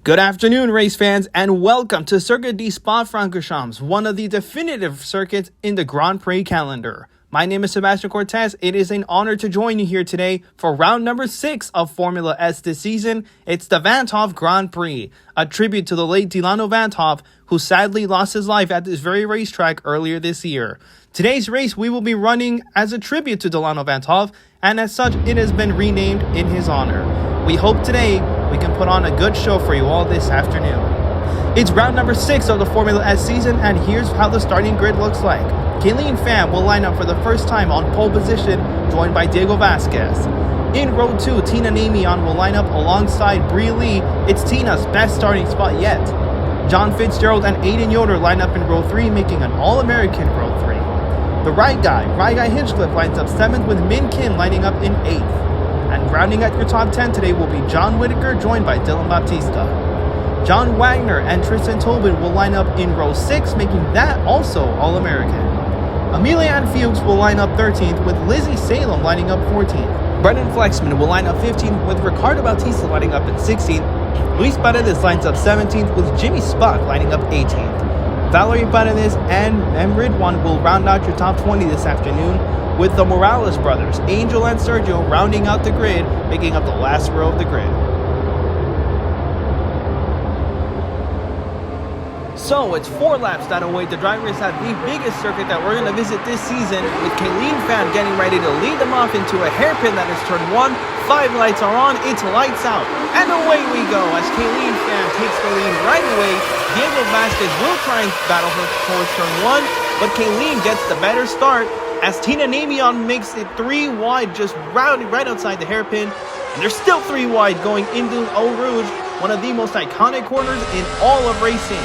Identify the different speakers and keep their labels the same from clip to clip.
Speaker 1: Good afternoon, race fans, and welcome to Circuit de Spa-Francorchamps, one of the definitive circuits in the Grand Prix calendar. My name is Sebastian Cortez. It is an honor to join you here today for round number 6 of Formula S this season. It's the Van't Hoff Grand Prix, a tribute to the late Dilano Van't Hoff, who sadly lost his life at this very racetrack earlier this year. Today's race we will be running as a tribute to Dilano Van't Hoff, and as such it has been renamed in his honor. We hope today we can put on a good show for you all this afternoon. It's round number 6 of the Formula S season, and here's how the starting grid looks like. Dilano Van't will line up for the first time on pole position, joined by Diego Vasquez. In row 2, Tina Namion will line up alongside Brie Lee. It's Tina's best starting spot yet. John Fitzgerald and Aiden Yoder line up in row 3, making an All-American row 3. The right guy Hinchcliffe, lines up 7th with Min Kim lining up in 8th. And rounding out your top 10 today will be John Whitaker, joined by Dylan Baptista. John Wagner and Tristan Tobin will line up in row 6, making that also All-American. Amelia Ann Fuchs will line up 13th, with Lizzie Salem lining up 14th. Brendan Flexman will line up 15th, with Ricardo Bautista lining up in 16th. Luis Paredes lines up 17th, with Jimmy Spock lining up 18th. Valerie Paredes and Ridwan will round out your top 20 this afternoon, with the Morales brothers, Angel and Sergio, rounding out the grid, making up the last row of the grid. So it's 4 laps that await the drivers at the biggest circuit that we're going to visit this season, with Dilano Van't getting ready to lead them off into a hairpin that is turn 1. 5 lights are on, it's lights out, and away we go as Dilano Van't takes the lead right away. Diego Vasquez will try and battle her towards turn 1, but Dilano gets the better start as Tina Namion makes it 3 wide, just rounding right outside the hairpin, and there's still 3 wide going into Eau Rouge, one of the most iconic corners in all of racing.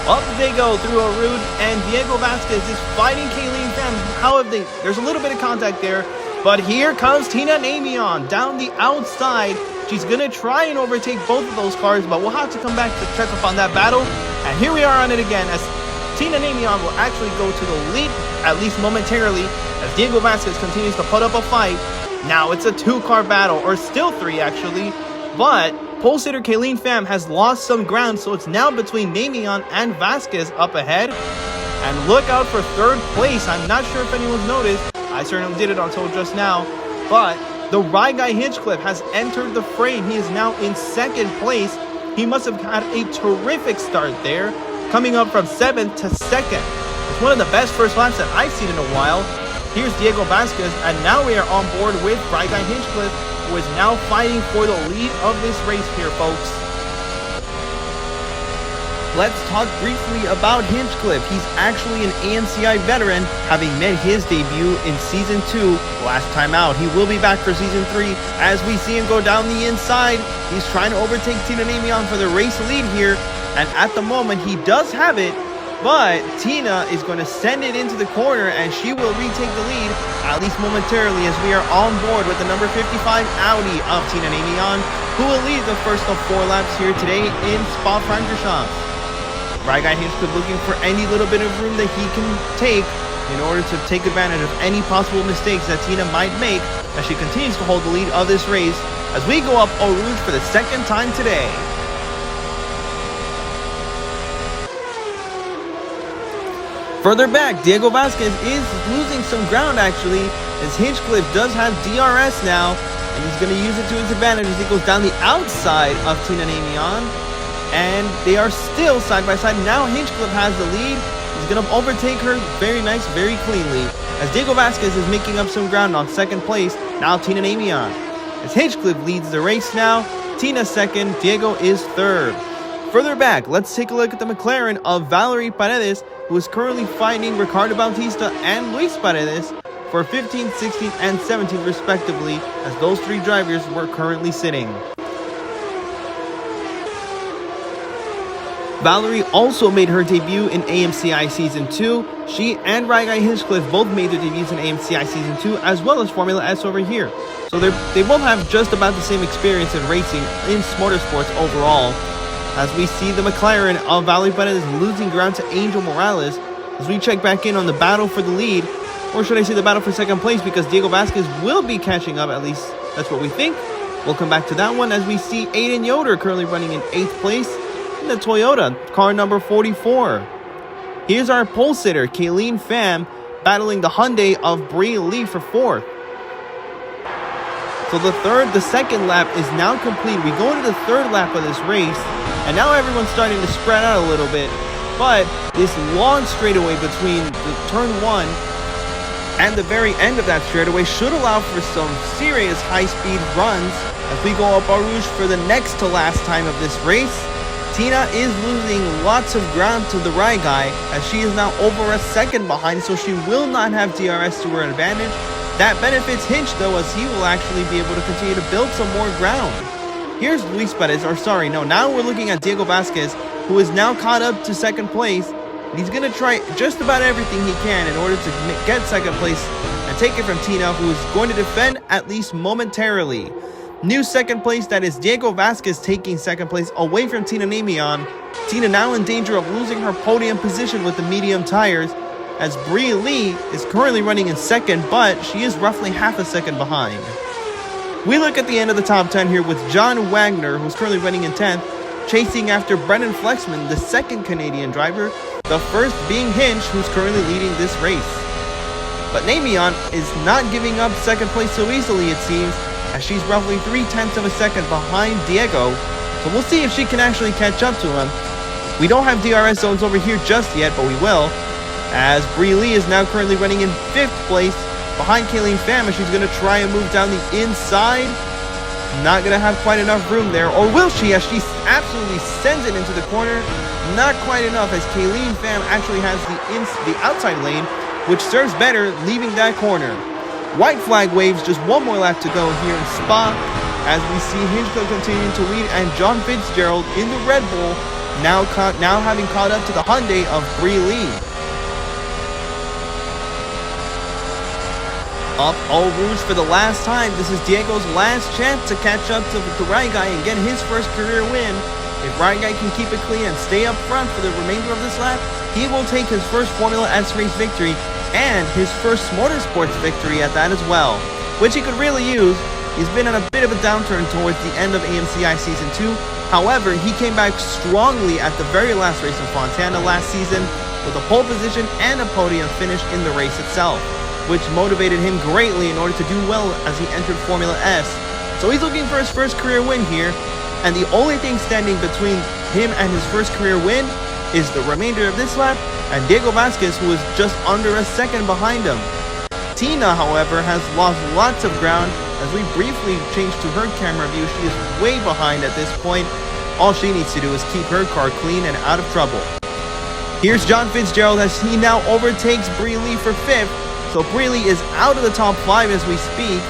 Speaker 1: Up they go through Eau Rouge, and Diego Vasquez is fighting Dilano Van't. However, there's a little bit of contact there, but here comes Tina Namion down the outside. She's going to try and overtake both of those cars, but we'll have to come back to check up on that battle. And here we are on it again, as Tina Namion will actually go to the lead, at least momentarily, as Diego Vasquez continues to put up a fight. Now it's a 2-car battle, or still 3 actually, but pole sitter Dilano Van't has lost some ground, so it's now between Namion and Vasquez up ahead. And look out for 3rd place. I'm not sure if anyone's noticed. I certainly did it until just now, but the right guy Hinchcliffe has entered the frame. He is now in 2nd place. He must have had a terrific start there, coming up from 7th to 2nd. It's one of the best first laps that I've seen in a while. Here's Diego Vasquez, and now we are on board with right guy Hinchcliffe, who is now fighting for the lead of this race here, folks. Let's talk briefly about Hinchcliffe. He's actually an AMCI veteran, having made his debut in Season 2 last time out. He will be back for Season 3 as we see him go down the inside. He's trying to overtake Tina Namion for the race lead here, and at the moment he does have it, but Tina is going to send it into the corner, and she will retake the lead, at least momentarily, as we are on board with the number 55 Audi of Tina Namion, who will lead the first of 4 laps here today in Spa-Francorchamps. Right guy Hinchcliffe looking for any little bit of room that he can take in order to take advantage of any possible mistakes that Tina might make as she continues to hold the lead of this race as we go up Eau Rouge for the 2nd time today. Further back, Diego Vasquez is losing some ground actually, as Hinchcliffe does have DRS now, and he's going to use it to his advantage as he goes down the outside of Tina Namion. And they are still side by side. Now Hinchcliffe has the lead. He's going to overtake her very nice, very cleanly, as Diego Vasquez is making up some ground on 2nd place. Now Tina Namion, as Hinchcliffe leads the race now. Tina 2nd, Diego is 3rd. Further back, let's take a look at the McLaren of Valerie Paredes, who is currently fighting Ricardo Bautista and Luis Paredes for 15th, 16th, and 17th respectively, as those 3 drivers were currently sitting. Valerie also made her debut in AMCI Season 2. She and right guy Hinchcliffe both made their debuts in AMCI Season 2, as well as Formula S over here. So they both have just about the same experience in racing in SMortorsports overall, as we see the McLaren of Valerie Paredes losing ground to Angel Morales, as we check back in on the battle for the lead, or should I say the battle for 2nd place, because Diego Vasquez will be catching up, at least that's what we think. We'll come back to that one as we see Aiden Yoder currently running in 8th place in the Toyota, car number 44. Here's our pole sitter, Kayleen Pham, battling the Hyundai of Brie Lee for 4th. So the second lap is now complete. We go into the third lap of this race, and now everyone's starting to spread out a little bit. But this long straightaway between the turn 1 and the very end of that straightaway should allow for some serious high-speed runs as we go up Eau Rouge for the next to last time of this race. Tina is losing lots of ground to the Rai guy as she is now over a second behind, so she will not have DRS to her advantage. That benefits Hinch though, as he will actually be able to continue to build some more ground. Here's Luis Perez, now we're looking at Diego Vasquez, who is now caught up to second place. And he's going to try just about everything he can in order to get second place and take it from Tina, who is going to defend at least momentarily. New second place, that is Diego Vasquez taking second place away from Tina Namion. Tina now in danger of losing her podium position with the medium tires, as Brie Lee is currently running in second, but she is roughly half a second behind. We look at the end of the top 10 here with John Wagner, who's currently running in 10th, chasing after Brendan Flexman, the second Canadian driver, the first being Hinch, who's currently leading this race. But Namion is not giving up second place so easily, it seems, as she's roughly 0.3 of a second behind Diego, so we'll see if she can actually catch up to him. We don't have DRS zones over here just yet, but we will, as Brie Lee is now currently running in 5th place behind Kayleen Pham, and she's going to try and move down the inside. Not going to have quite enough room there, or will she, as she absolutely sends it into the corner. Not quite enough, as Kayleen Pham actually has the outside lane, which serves better, leaving that corner. White flag waves, just one more lap to go here in Spa, as we see Hinchcliffe continuing to lead, and John Fitzgerald in the Red Bull, now having caught up to the Hyundai of Brie Lee. Up Eau Rouge for the last time. This is Diego's last chance to catch up to the Rai guy and get his first career win. If Rai guy can keep it clean and stay up front for the remainder of this lap, he will take his first Formula S race victory and his first SMortorsports victory at that as well, which he could really use. He's been on a bit of a downturn towards the end of AMCI Season 2. However, he came back strongly at the very last race in Fontana last season with a pole position and a podium finish in the race itself, which motivated him greatly in order to do well as he entered Formula S. So he's looking for his first career win here, and the only thing standing between him and his first career win is the remainder of this lap and Diego Vasquez, who is just under a second behind him. Tina, however, has lost lots of ground. As we briefly change to her camera view, she is way behind at this point. All she needs to do is keep her car clean and out of trouble. Here's John Fitzgerald as he now overtakes Brie Lee for 5th. So Brie Lee is out of the top 5 as we speak.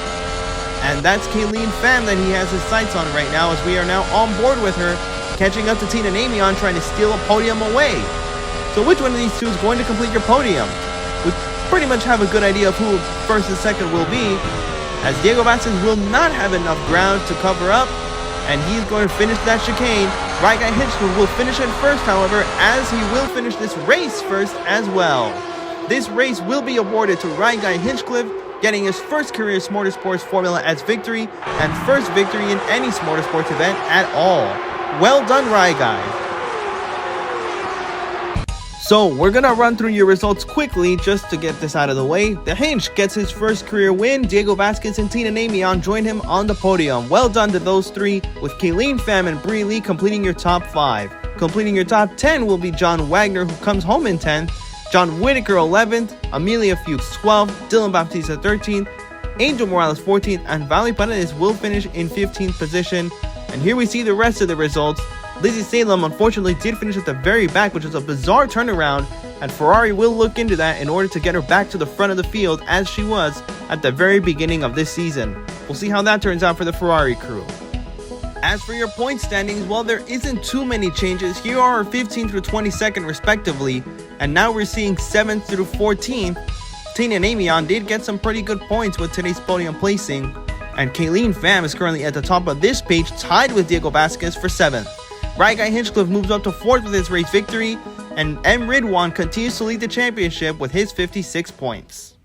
Speaker 1: And that's Kayleen Pham that he has his sights on right now, as we are now on board with her, catching up to Tina Namion, trying to steal a podium away. So which one of these two is going to complete your podium? We pretty much have a good idea of who first and second will be, as Diego Vasquez will not have enough ground to cover up, and he's going to finish that chicane. Rai Guy Hinchcliffe will finish it first, however, as he will finish this race first as well. This race will be awarded to Rai Guy Hinchcliffe, getting his first career SMortorsports Formula S victory and first victory in any SMortorsports event at all. Well done, Rai Guy. So we're gonna run through your results quickly just to get this out of the way. The Hinch gets his first career win. Diego Vasquez and Tina Namion join him on the podium. Well done to those three, with Kayleen Pham and Brie Lee completing your top 5. Completing your top 10 will be John Wagner, who comes home in 10th, John Whitaker 11th, Amelia Fuchs 12th, Dylan Baptista 13th, Angel Morales 14th, and Valley Paredes will finish in 15th position. And here we see the rest of the results. Lizzie Salem unfortunately did finish at the very back, which is a bizarre turnaround, and Ferrari will look into that in order to get her back to the front of the field as she was at the very beginning of this season. We'll see how that turns out for the Ferrari crew. As for your point standings, well, there isn't too many changes. Here are our 15th through 22nd respectively, and now we're seeing 7th through 14th. Tina Namion did get some pretty good points with today's podium placing, and Kayleen Pham is currently at the top of this page, tied with Diego Vasquez for 7th. Rai Guy Hinchcliffe moves up to 4th with his race victory, and M. Ridwan continues to lead the championship with his 56 points.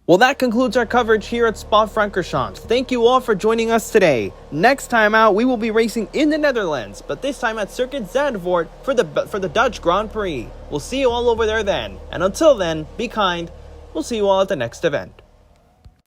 Speaker 1: Well, that concludes our coverage here at Spa-Francorchamps. Thank you all for joining us today. Next time out, we will be racing in the Netherlands, but this time at Circuit Zandvoort for the Dutch Grand Prix. We'll see you all over there then. And until then, be kind. We'll see you all at the next event.